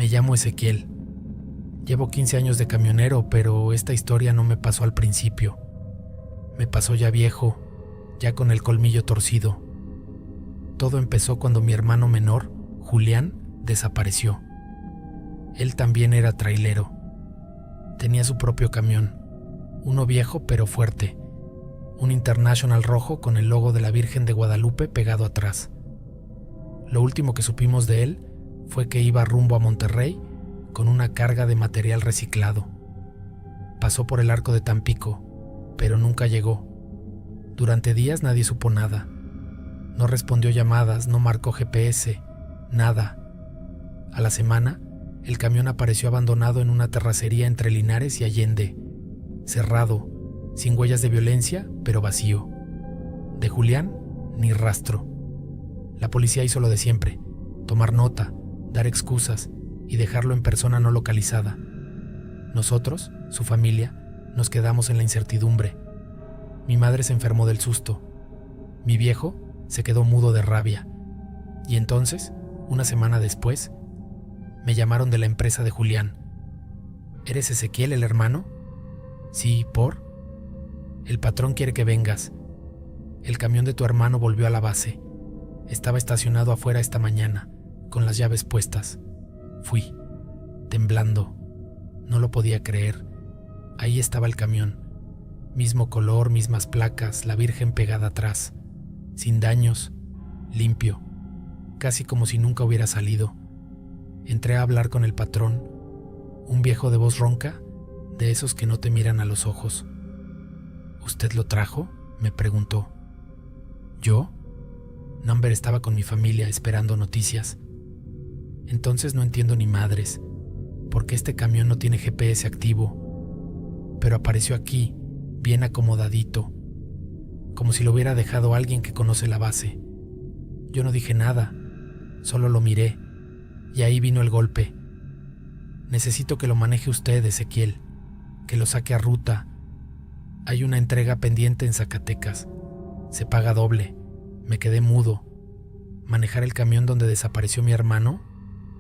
Me llamo Ezequiel. Llevo 15 años de camionero, pero esta historia no me pasó al principio. Me pasó ya viejo, ya con el colmillo torcido. Todo empezó cuando mi hermano menor, Julián, desapareció. Él también era trailero. Tenía su propio camión, uno viejo pero fuerte, un International rojo con el logo de la Virgen de Guadalupe pegado atrás. Lo último que supimos de él fue que iba rumbo a Monterrey con una carga de material reciclado. Pasó por el arco de Tampico, pero nunca llegó. Durante días nadie supo nada. No respondió llamadas, no marcó GPS, nada. A la semana, el camión apareció abandonado en una terracería entre Linares y Allende, cerrado, sin huellas de violencia, pero vacío. De Julián, ni rastro. La policía hizo lo de siempre: tomar nota, dar excusas y dejarlo en persona no localizada. Nosotros, su familia, nos quedamos en la incertidumbre. Mi madre se enfermó del susto. Mi viejo se quedó mudo de rabia. Y entonces, una semana después, me llamaron de la empresa de Julián. ¿Eres Ezequiel, el hermano? Sí, ¿por? El patrón quiere que vengas. El camión de tu hermano volvió a la base. Estaba estacionado afuera esta mañana, con las llaves puestas. Fui, temblando. No lo podía creer. Ahí estaba el camión. Mismo color, mismas placas, la Virgen pegada atrás. Sin daños, limpio, casi como si nunca hubiera salido. Entré a hablar con el patrón, un viejo de voz ronca, de esos que no te miran a los ojos. ¿Usted lo trajo?, me preguntó. ¿Yo? Number estaba con mi familia esperando noticias. Entonces no entiendo ni madres, porque este camión no tiene GPS activo, pero apareció aquí, bien acomodadito, como si lo hubiera dejado alguien que conoce la base. Yo no dije nada, solo lo miré, y ahí vino el golpe. Necesito que lo maneje usted, Ezequiel, que lo saque a ruta. Hay una entrega pendiente en Zacatecas. Se paga doble. Me quedé mudo. Manejar el camión donde desapareció mi hermano,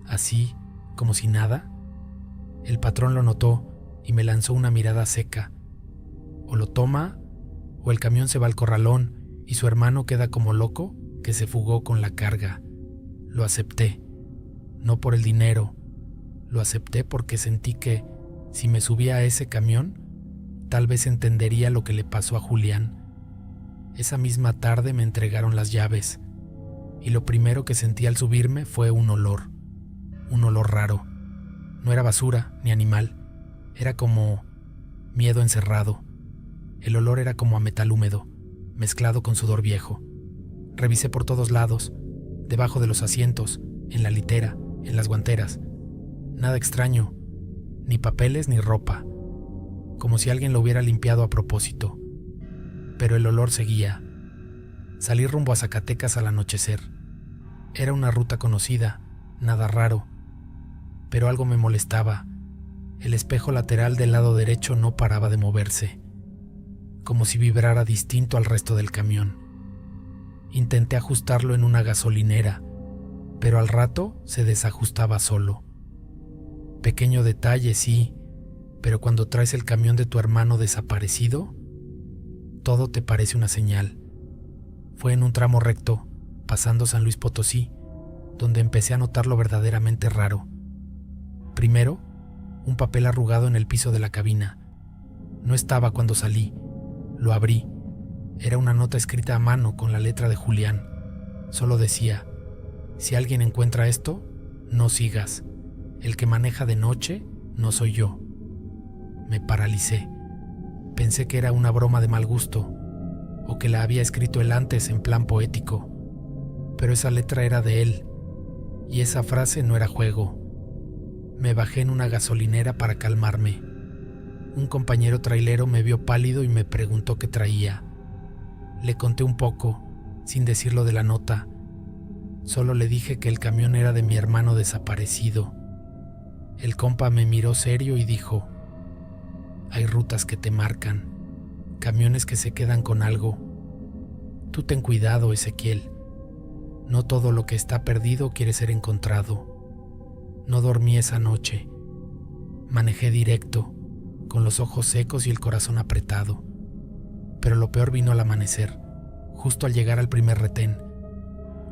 así, como si nada. El patrón lo notó y me lanzó una mirada seca. O lo toma, o el camión se va al corralón y su hermano queda como loco que se fugó con la carga. Lo acepté. No por el dinero, lo acepté porque sentí que, si me subía a ese camión, tal vez entendería lo que le pasó a Julián. Esa misma tarde me entregaron las llaves, y lo primero que sentí al subirme fue un olor raro. No era basura ni animal, era como miedo encerrado. El olor era como a metal húmedo, mezclado con sudor viejo. Revisé por todos lados, debajo de los asientos, en la litera, en las guanteras. Nada extraño, ni papeles ni ropa, como si alguien lo hubiera limpiado a propósito. Pero el olor seguía. Salí rumbo a Zacatecas al anochecer. Era una ruta conocida, nada raro, pero algo me molestaba. El espejo lateral del lado derecho no paraba de moverse, como si vibrara distinto al resto del camión. Intenté ajustarlo en una gasolinera, pero al rato se desajustaba solo. Pequeño detalle, sí, pero cuando traes el camión de tu hermano desaparecido, todo te parece una señal. Fue en un tramo recto, pasando San Luis Potosí, donde empecé a notar lo verdaderamente raro. Primero, un papel arrugado en el piso de la cabina. No estaba cuando salí. Lo abrí. Era una nota escrita a mano con la letra de Julián. Solo decía: si alguien encuentra esto, no sigas. El que maneja de noche no soy yo. Me paralicé. Pensé que era una broma de mal gusto, o que la había escrito él antes en plan poético. Pero esa letra era de él, y esa frase no era juego. Me bajé en una gasolinera para calmarme. Un compañero trailero me vio pálido y me preguntó qué traía. Le conté un poco, sin decirlo de la nota. Solo le dije que el camión era de mi hermano desaparecido. El compa me miró serio y dijo: hay rutas que te marcan, camiones que se quedan con algo. Tú ten cuidado, Ezequiel. No todo lo que está perdido quiere ser encontrado. No dormí esa noche. Manejé directo, con los ojos secos y el corazón apretado. Pero lo peor vino al amanecer, justo al llegar al primer retén.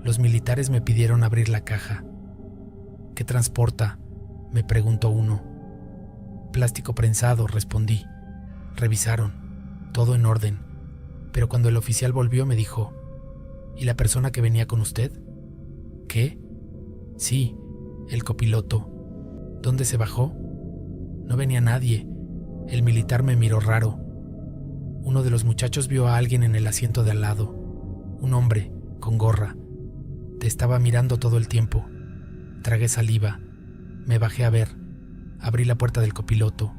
Los militares me pidieron abrir la caja. ¿Qué transporta?, me preguntó uno. Plástico prensado, respondí. Revisaron, todo en orden, pero cuando el oficial volvió me dijo: ¿y la persona que venía con usted? ¿Qué? Sí, el copiloto. ¿Dónde se bajó? No venía nadie. El militar me miró raro. Uno de los muchachos vio a alguien en el asiento de al lado. Un hombre, con gorra. Te estaba mirando todo el tiempo. Tragué saliva. Me bajé a ver. Abrí la puerta del copiloto.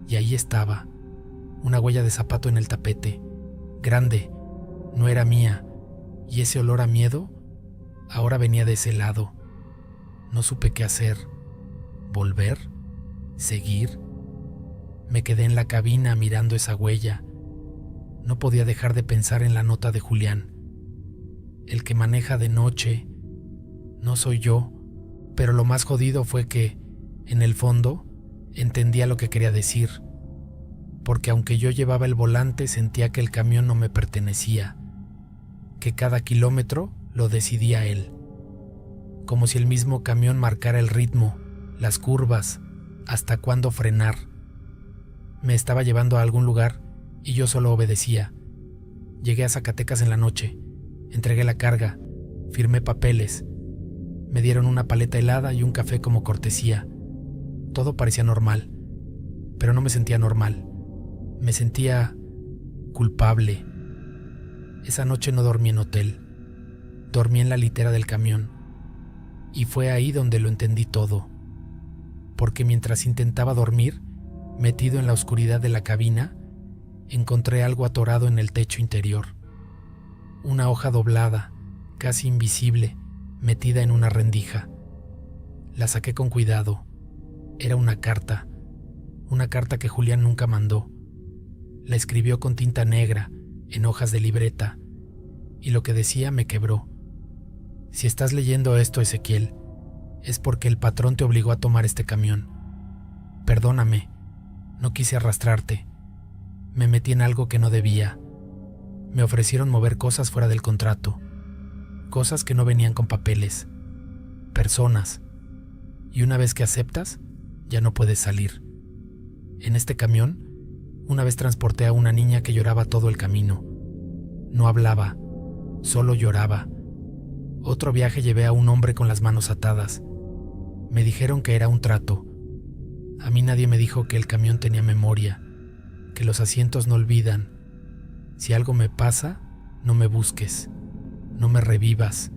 Y ahí estaba. Una huella de zapato en el tapete. Grande. No era mía. Y ese olor a miedo ahora venía de ese lado. No supe qué hacer. ¿Volver? ¿Seguir? Me quedé en la cabina mirando esa huella. No podía dejar de pensar en la nota de Julián. El que maneja de noche no soy yo, pero lo más jodido fue que, en el fondo, entendía lo que quería decir, porque aunque yo llevaba el volante, sentía que el camión no me pertenecía, que cada kilómetro lo decidía él, como si el mismo camión marcara el ritmo, las curvas, hasta cuándo frenar. Me estaba llevando a algún lugar y yo solo obedecía. Llegué a Zacatecas en la noche, entregué la carga, firmé papeles, me dieron una paleta helada y un café como cortesía. Todo parecía normal, pero no me sentía normal. Me sentía culpable. Esa noche no dormí en hotel, dormí en la litera del camión, y fue ahí donde lo entendí todo, porque mientras intentaba dormir, metido en la oscuridad de la cabina, encontré algo atorado en el techo interior. Una hoja doblada, casi invisible, metida en una rendija. La saqué con cuidado. Era una carta que Julián nunca mandó. La escribió con tinta negra, en hojas de libreta, y lo que decía me quebró. Si estás leyendo esto, Ezequiel, es porque el patrón te obligó a tomar este camión. Perdóname, no quise arrastrarte. Me metí en algo que no debía. Me ofrecieron mover cosas fuera del contrato, cosas que no venían con papeles, personas, y una vez que aceptas, ya no puedes salir. En este camión, una vez transporté a una niña que lloraba todo el camino. No hablaba, solo lloraba. Otro viaje llevé a un hombre con las manos atadas. Me dijeron que era un trato. A mí nadie me dijo que el camión tenía memoria, que los asientos no olvidan. Si algo me pasa, no me busques, no me revivas.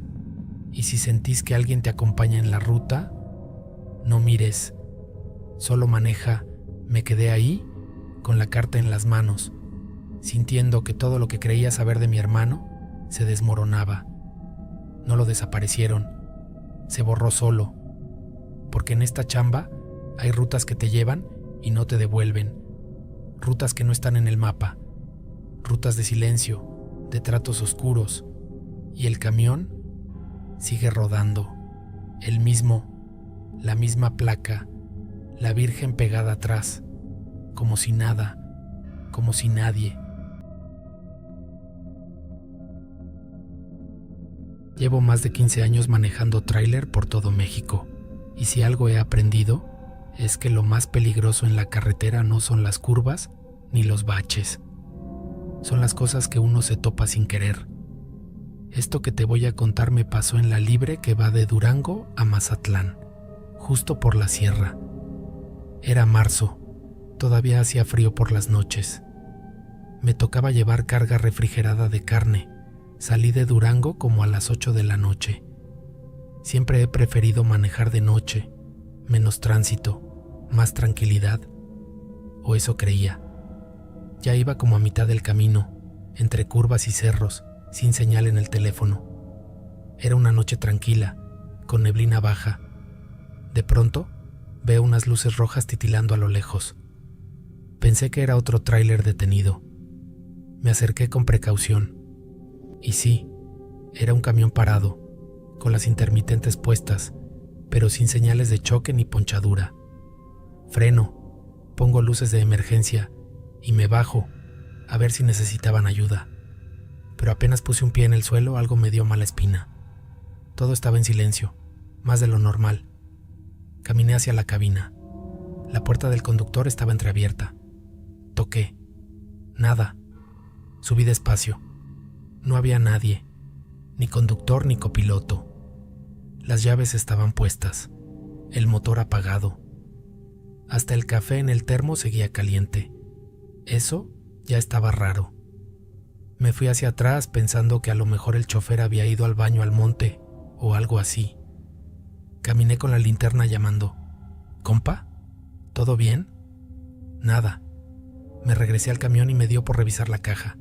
Y si sentís que alguien te acompaña en la ruta, no mires, solo maneja. Me quedé ahí, con la carta en las manos, sintiendo que todo lo que creía saber de mi hermano se desmoronaba. No lo desaparecieron, se borró solo, porque en esta chamba hay rutas que te llevan y no te devuelven, rutas que no están en el mapa, rutas de silencio, de tratos oscuros, y el camión sigue rodando, el mismo, la misma placa, la Virgen pegada atrás, como si nada, como si nadie. Llevo más de 15 años manejando tráiler por todo México, y si algo he aprendido es que lo más peligroso en la carretera no son las curvas ni los baches. Son las cosas que uno se topa sin querer. Esto que te voy a contar me pasó en la libre que va de Durango a Mazatlán, justo por la sierra. Era marzo, todavía hacía frío por las noches. Me tocaba llevar carga refrigerada de carne. Salí de Durango como a las 8 de la noche. Siempre he preferido manejar de noche, menos tránsito, más tranquilidad, o eso creía. Ya iba como a mitad del camino, entre curvas y cerros, sin señal en el teléfono. Era una noche tranquila, con neblina baja. De pronto, veo unas luces rojas titilando a lo lejos. Pensé que era otro tráiler detenido. Me acerqué con precaución. Y sí, era un camión parado, con las intermitentes puestas, pero sin señales de choque ni ponchadura. Freno, pongo luces de emergencia y me bajo a ver si necesitaban ayuda. Pero apenas puse un pie en el suelo, algo me dio mala espina. Todo estaba en silencio, más de lo normal. Caminé hacia la cabina. La puerta del conductor estaba entreabierta. Toqué. Nada. Subí despacio. No había nadie, ni conductor ni copiloto. Las llaves estaban puestas, el motor apagado. Hasta el café en el termo seguía caliente. Eso ya estaba raro. Me fui hacia atrás pensando que a lo mejor el chofer había ido al baño al monte o algo así. Caminé con la linterna llamando. ¿Compa? ¿Todo bien? Nada. Me regresé al camión y me dio por revisar la caja.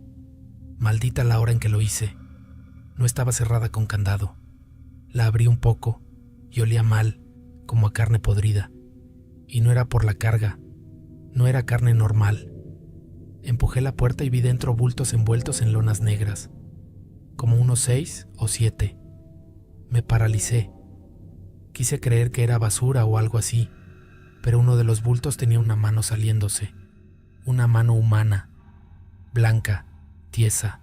Maldita la hora en que lo hice. No estaba cerrada con candado. La abrí un poco y olía mal, como a carne podrida. Y no era por la carga, no era carne normal. Empujé la puerta y vi dentro bultos envueltos en lonas negras, como unos 6 o 7. Me paralicé. Quise creer que era basura o algo así, pero uno de los bultos tenía una mano saliéndose, una mano humana, blanca, tiesa.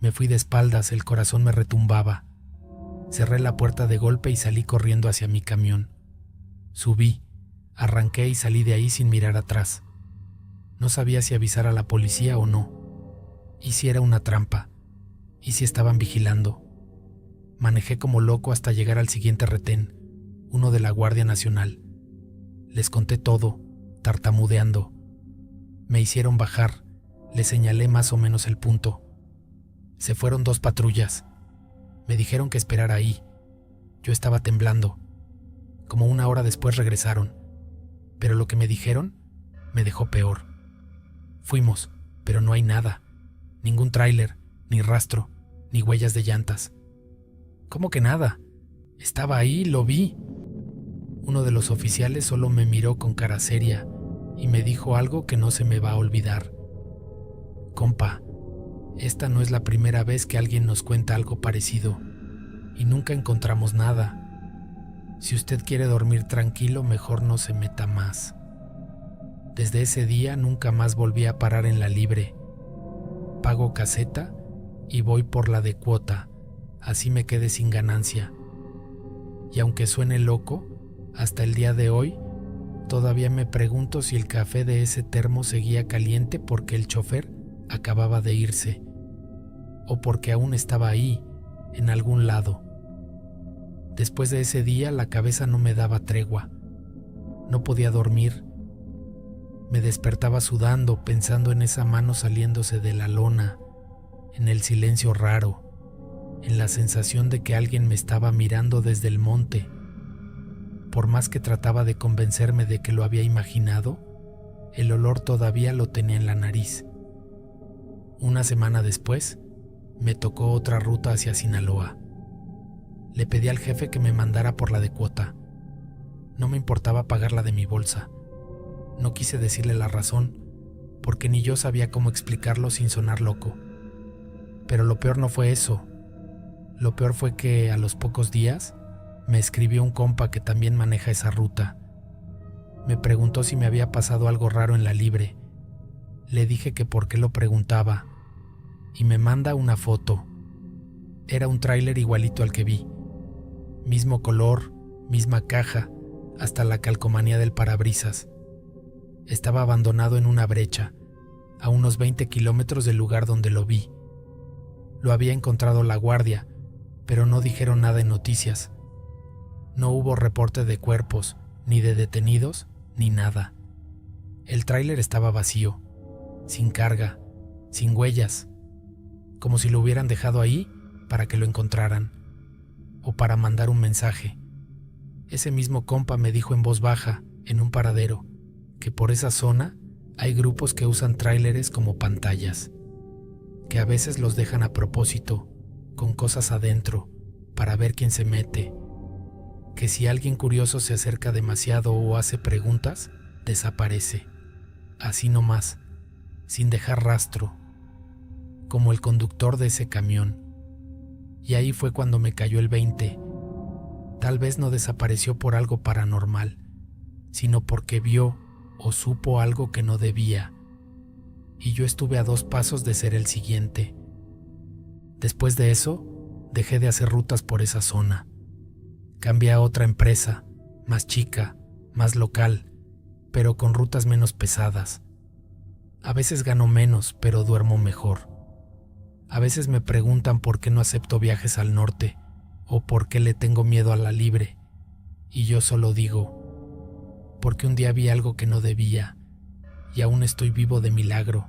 Me fui de espaldas, el corazón me retumbaba. Cerré la puerta de golpe y salí corriendo hacia mi camión. Subí, arranqué y salí de ahí sin mirar atrás. No sabía si avisar a la policía o no. ¿Y si era una trampa? ¿Y si estaban vigilando? Manejé como loco hasta llegar al siguiente retén, uno de la Guardia Nacional. Les conté todo, tartamudeando. Me hicieron bajar, les señalé más o menos el punto. Se fueron 2 patrullas. Me dijeron que esperara ahí. Yo estaba temblando. Como 1 hora después regresaron. Pero lo que me dijeron me dejó peor. Fuimos, pero no hay nada. Ningún tráiler, ni rastro, ni huellas de llantas. ¿Cómo que nada? Estaba ahí, lo vi. Uno de los oficiales solo me miró con cara seria y me dijo algo que no se me va a olvidar. Compa, esta no es la primera vez que alguien nos cuenta algo parecido y nunca encontramos nada. Si usted quiere dormir tranquilo, mejor no se meta más. Desde ese día nunca más volví a parar en la libre. Pago caseta y voy por la de cuota, así me quedé sin ganancia. Y aunque suene loco, hasta el día de hoy, todavía me pregunto si el café de ese termo seguía caliente porque el chofer acababa de irse, o porque aún estaba ahí, en algún lado. Después de ese día la cabeza no me daba tregua. No podía dormir. Me despertaba sudando, pensando en esa mano saliéndose de la lona, en el silencio raro, en la sensación de que alguien me estaba mirando desde el monte. Por más que trataba de convencerme de que lo había imaginado, el olor todavía lo tenía en la nariz. 1 semana después, me tocó otra ruta hacia Sinaloa. Le pedí al jefe que me mandara por la de cuota. No me importaba pagarla de mi bolsa. No quise decirle la razón, porque ni yo sabía cómo explicarlo sin sonar loco. Pero lo peor no fue eso. Lo peor fue que a los pocos días me escribió un compa que también maneja esa ruta. Me preguntó si me había pasado algo raro en la libre. Le dije que por qué lo preguntaba, y me manda una foto. Era un tráiler igualito al que vi. Mismo color, misma caja, hasta la calcomanía del parabrisas. Estaba abandonado en una brecha, a unos 20 kilómetros del lugar donde lo vi. Lo había encontrado la guardia, pero no dijeron nada en noticias. No hubo reporte de cuerpos, ni de detenidos, ni nada. El tráiler estaba vacío, sin carga, sin huellas, como si lo hubieran dejado ahí para que lo encontraran, o para mandar un mensaje. Ese mismo compa me dijo en voz baja, en un paradero, que por esa zona hay grupos que usan tráileres como pantallas, que a veces los dejan a propósito, con cosas adentro, para ver quién se mete, que si alguien curioso se acerca demasiado o hace preguntas, desaparece, así nomás, sin dejar rastro, como el conductor de ese camión. Y ahí fue cuando me cayó el 20. Tal vez no desapareció por algo paranormal, sino porque vio o supo algo que no debía, y yo estuve a 2 pasos de ser el siguiente. Después de eso, dejé de hacer rutas por esa zona. Cambié a otra empresa, más chica, más local, pero con rutas menos pesadas. A veces gano menos, pero duermo mejor. A veces me preguntan por qué no acepto viajes al norte, o por qué le tengo miedo a la libre, y yo solo digo, porque un día vi algo que no debía, y aún estoy vivo de milagro.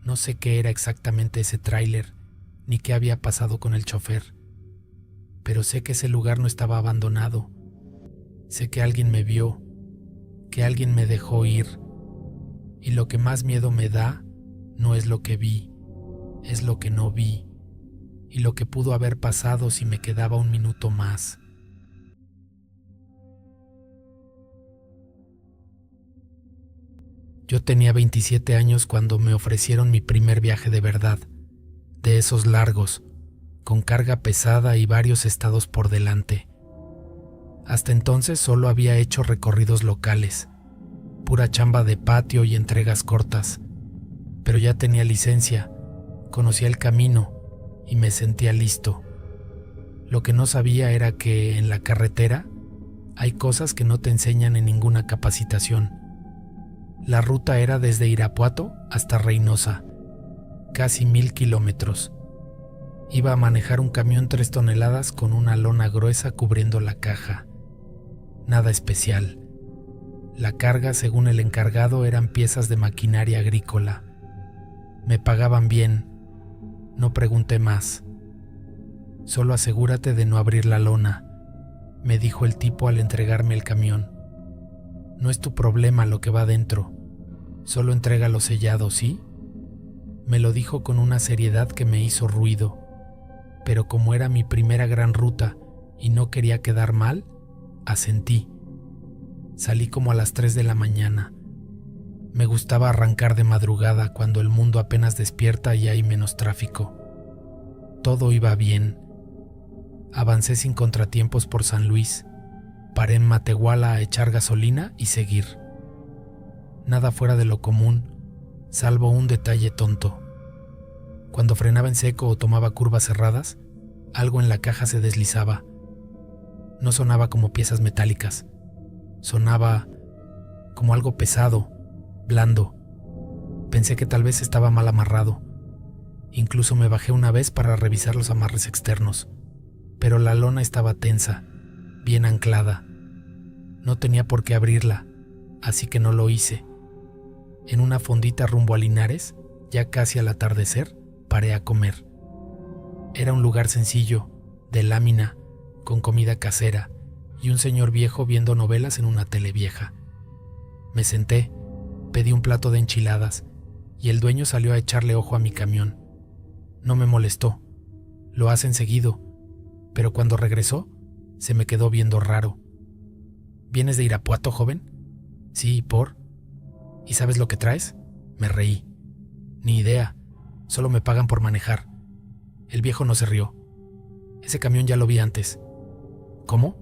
No sé qué era exactamente ese tráiler, ni qué había pasado con el chofer, pero sé que ese lugar no estaba abandonado. Sé que alguien me vio, que alguien me dejó ir, y lo que más miedo me da no es lo que vi, es lo que no vi, y lo que pudo haber pasado si me quedaba un minuto más. Yo tenía 27 años cuando me ofrecieron mi primer viaje de verdad, de esos largos, con carga pesada y varios estados por delante. Hasta entonces solo había hecho recorridos locales, pura chamba de patio y entregas cortas, pero ya tenía licencia, conocía el camino y me sentía listo. Lo que no sabía era que en la carretera hay cosas que no te enseñan en ninguna capacitación. La ruta era desde Irapuato hasta Reynosa, casi 1000 kilómetros. Iba a manejar un camión 3 toneladas con una lona gruesa cubriendo la caja. Nada especial. La carga, según el encargado, eran piezas de maquinaria agrícola. Me pagaban bien. No pregunté más. Solo asegúrate de no abrir la lona, me dijo el tipo al entregarme el camión. No es tu problema lo que va dentro. Solo entrégalo sellado, ¿sí? Me lo dijo con una seriedad que me hizo ruido, pero como era mi primera gran ruta y no quería quedar mal, asentí. Salí como a las 3 de la mañana. Me gustaba arrancar de madrugada cuando el mundo apenas despierta y hay menos tráfico. Todo iba bien. Avancé sin contratiempos por San Luis. Paré en Matehuala a echar gasolina y seguir. Nada fuera de lo común, salvo un detalle tonto. Cuando frenaba en seco o tomaba curvas cerradas, algo en la caja se deslizaba. No sonaba como piezas metálicas. Sonaba como algo pesado, blando. Pensé que tal vez estaba mal amarrado. Incluso me bajé una vez para revisar los amarres externos, pero la lona estaba tensa, bien anclada. No tenía por qué abrirla, así que no lo hice. En una fondita rumbo a Linares, ya casi al atardecer, paré a comer. Era un lugar sencillo, de lámina, con comida casera y un señor viejo viendo novelas en una tele vieja. Me senté, pedí un plato de enchiladas y el dueño salió a echarle ojo a mi camión. No me molestó, lo hacen seguido, pero cuando regresó, se me quedó viendo raro. ¿Vienes de Irapuato, joven? Sí, ¿por? ¿Y sabes lo que traes? Me reí. Ni idea, solo me pagan por manejar. El viejo no se rió. Ese camión ya lo vi antes. ¿Cómo?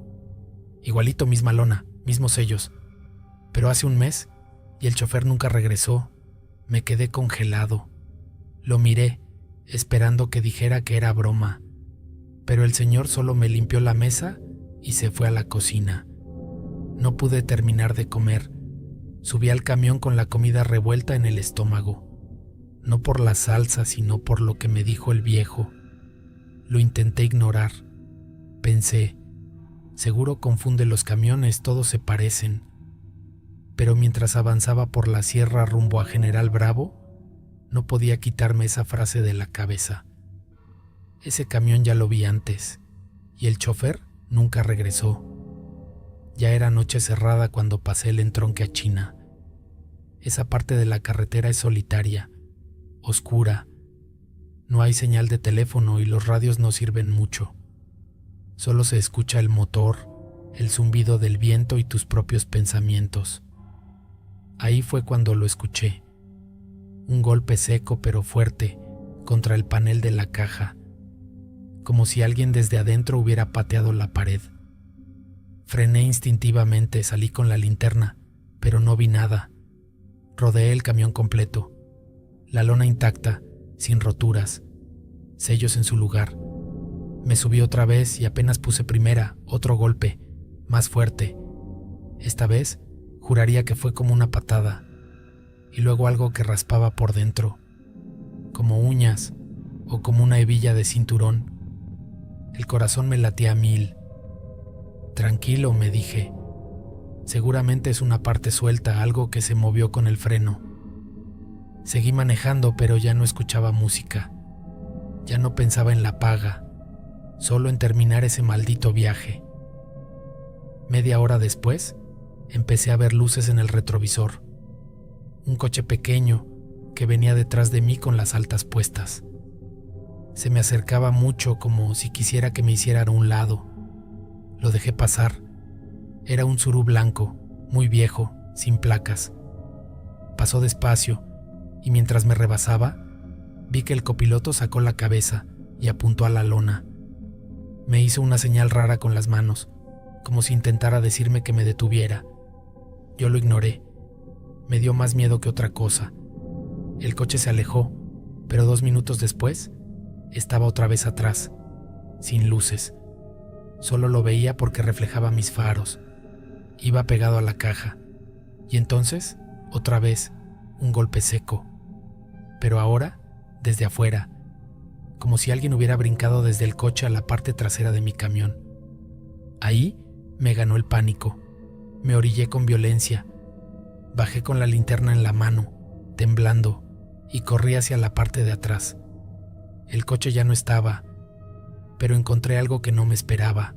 Igualito, misma lona, mismos sellos. Pero hace un mes, y el chofer nunca regresó. Me quedé congelado. Lo miré, esperando que dijera que era broma. Pero el señor solo me limpió la mesa y se fue a la cocina. No pude terminar de comer. Subí al camión con la comida revuelta en el estómago. No por la salsa, sino por lo que me dijo el viejo. Lo intenté ignorar. Pensé, seguro confunde los camiones, todos se parecen. Pero mientras avanzaba por la sierra rumbo a General Bravo, no podía quitarme esa frase de la cabeza. Ese camión ya lo vi antes, y el chofer nunca regresó. Ya era noche cerrada cuando pasé el entronque a China. Esa parte de la carretera es solitaria, oscura. No hay señal de teléfono y los radios no sirven mucho. Solo se escucha el motor, el zumbido del viento y tus propios pensamientos. Ahí fue cuando lo escuché. Un golpe seco pero fuerte contra el panel de la caja, como si alguien desde adentro hubiera pateado la pared. Frené instintivamente, salí con la linterna, pero no vi nada. Rodeé el camión completo, la lona intacta, sin roturas, sellos en su lugar. Me subí otra vez y apenas puse primera, otro golpe, más fuerte. Esta vez juraría que fue como una patada, y luego algo que raspaba por dentro, como uñas o como una hebilla de cinturón. El corazón me latía a 1000. Tranquilo, me dije. Seguramente es una parte suelta, algo que se movió con el freno. Seguí manejando, pero ya no escuchaba música. Ya no pensaba en la paga, solo en terminar ese maldito viaje. Media hora después, empecé a ver luces en el retrovisor. Un coche pequeño que venía detrás de mí con las altas puestas. Se me acercaba mucho, como si quisiera que me hiciera a un lado. Lo dejé pasar. Era un Tsuru blanco, muy viejo, sin placas. Pasó despacio, y mientras me rebasaba, vi que el copiloto sacó la cabeza y apuntó a la lona. Me hizo una señal rara con las manos, como si intentara decirme que me detuviera. Yo lo ignoré. Me dio más miedo que otra cosa. El coche se alejó, pero 2 minutos después, estaba otra vez atrás, sin luces. Solo lo veía porque reflejaba mis faros. Iba pegado a la caja. Y entonces, otra vez, un golpe seco. Pero ahora, desde afuera, como si alguien hubiera brincado desde el coche a la parte trasera de mi camión. Ahí me ganó el pánico. Me orillé con violencia. Bajé con la linterna en la mano, temblando, y corrí hacia la parte de atrás. El coche ya no estaba, pero encontré algo que no me esperaba.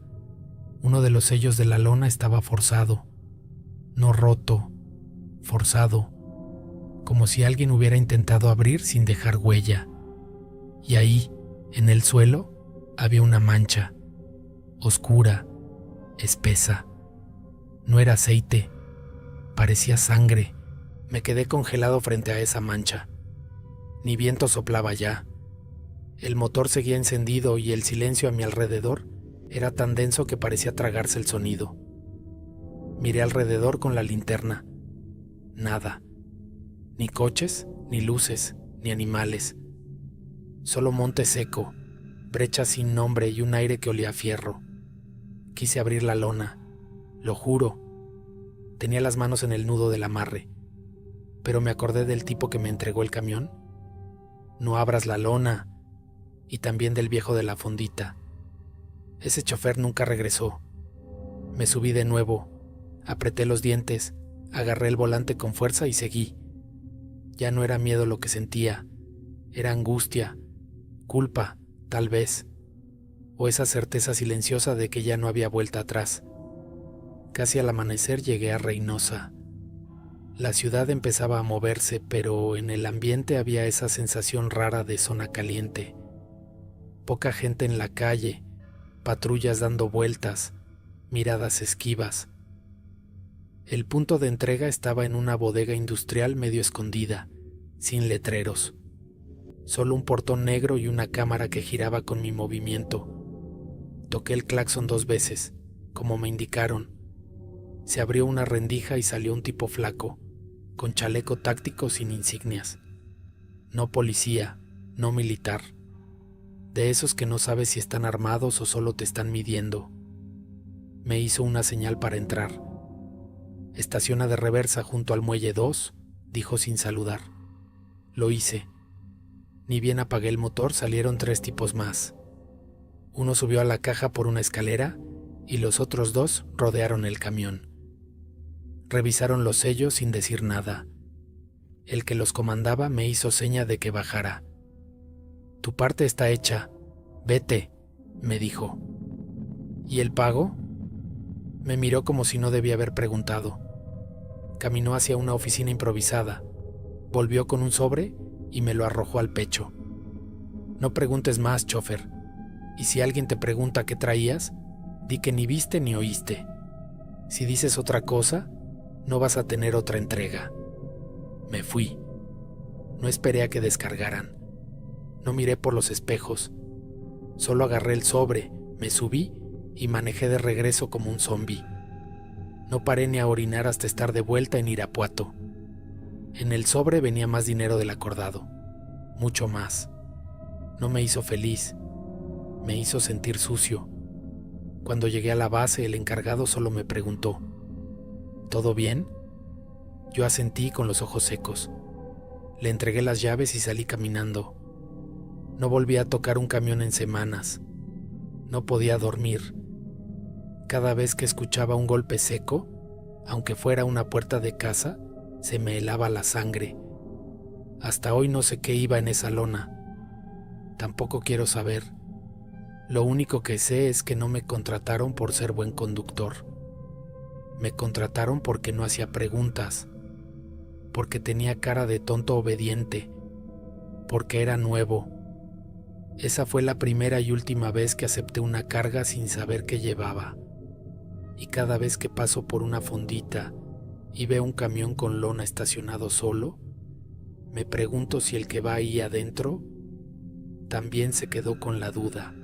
Uno de los sellos de la lona estaba forzado, no roto, forzado, como si alguien hubiera intentado abrir sin dejar huella. Y ahí, en el suelo, había una mancha, oscura, espesa. No era aceite, parecía sangre. Me quedé congelado frente a esa mancha. Ni viento soplaba ya. El motor seguía encendido y el silencio a mi alrededor era tan denso que parecía tragarse el sonido. Miré alrededor con la linterna. Nada. Ni coches, ni luces, ni animales. Solo monte seco, brechas sin nombre y un aire que olía a fierro. Quise abrir la lona, lo juro. Tenía las manos en el nudo del amarre, pero me acordé del tipo que me entregó el camión. No abras la lona. Y también del viejo de la fondita. Ese chofer nunca regresó. Me subí de nuevo, apreté los dientes, agarré el volante con fuerza y seguí. Ya no era miedo lo que sentía, era angustia, culpa, tal vez, o esa certeza silenciosa de que ya no había vuelta atrás. Casi al amanecer llegué a Reynosa. La ciudad empezaba a moverse, pero en el ambiente había esa sensación rara de zona caliente. Poca gente en la calle, patrullas dando vueltas, miradas esquivas. El punto de entrega estaba en una bodega industrial medio escondida, sin letreros. Solo un portón negro y una cámara que giraba con mi movimiento. Toqué el claxon 2 veces, como me indicaron. Se abrió una rendija y salió un tipo flaco, con chaleco táctico sin insignias. No policía, no militar. De esos que no sabes si están armados o solo te están midiendo. Me hizo una señal para entrar. Estaciona de reversa junto al muelle 2, dijo sin saludar. Lo hice. Ni bien apagué el motor, salieron 3 tipos más. Uno subió a la caja por una escalera y los otros 2 rodearon el camión. Revisaron los sellos sin decir nada. El que los comandaba me hizo seña de que bajara. Tu parte está hecha. Vete, me dijo. ¿Y el pago? Me miró como si no debía haber preguntado. Caminó hacia una oficina improvisada. Volvió con un sobre y me lo arrojó al pecho. No preguntes más, chofer. Y si alguien te pregunta qué traías, di que ni viste ni oíste. Si dices otra cosa, no vas a tener otra entrega. Me fui. No esperé a que descargaran. No miré por los espejos. Solo agarré el sobre, me subí y manejé de regreso como un zombi. No paré ni a orinar hasta estar de vuelta en Irapuato. En el sobre venía más dinero del acordado, mucho más. No me hizo feliz, me hizo sentir sucio. Cuando llegué a la base, el encargado solo me preguntó: ¿todo bien? Yo asentí con los ojos secos. Le entregué las llaves y salí caminando. No volví a tocar un camión en semanas. No podía dormir. Cada vez que escuchaba un golpe seco, aunque fuera una puerta de casa, se me helaba la sangre. Hasta hoy no sé qué iba en esa lona. Tampoco quiero saber. Lo único que sé es que no me contrataron por ser buen conductor. Me contrataron porque no hacía preguntas, porque tenía cara de tonto obediente, porque era nuevo. Esa fue la primera y última vez que acepté una carga sin saber qué llevaba. Y cada vez que paso por una fondita y veo un camión con lona estacionado solo, me pregunto si el que va ahí adentro también se quedó con la duda.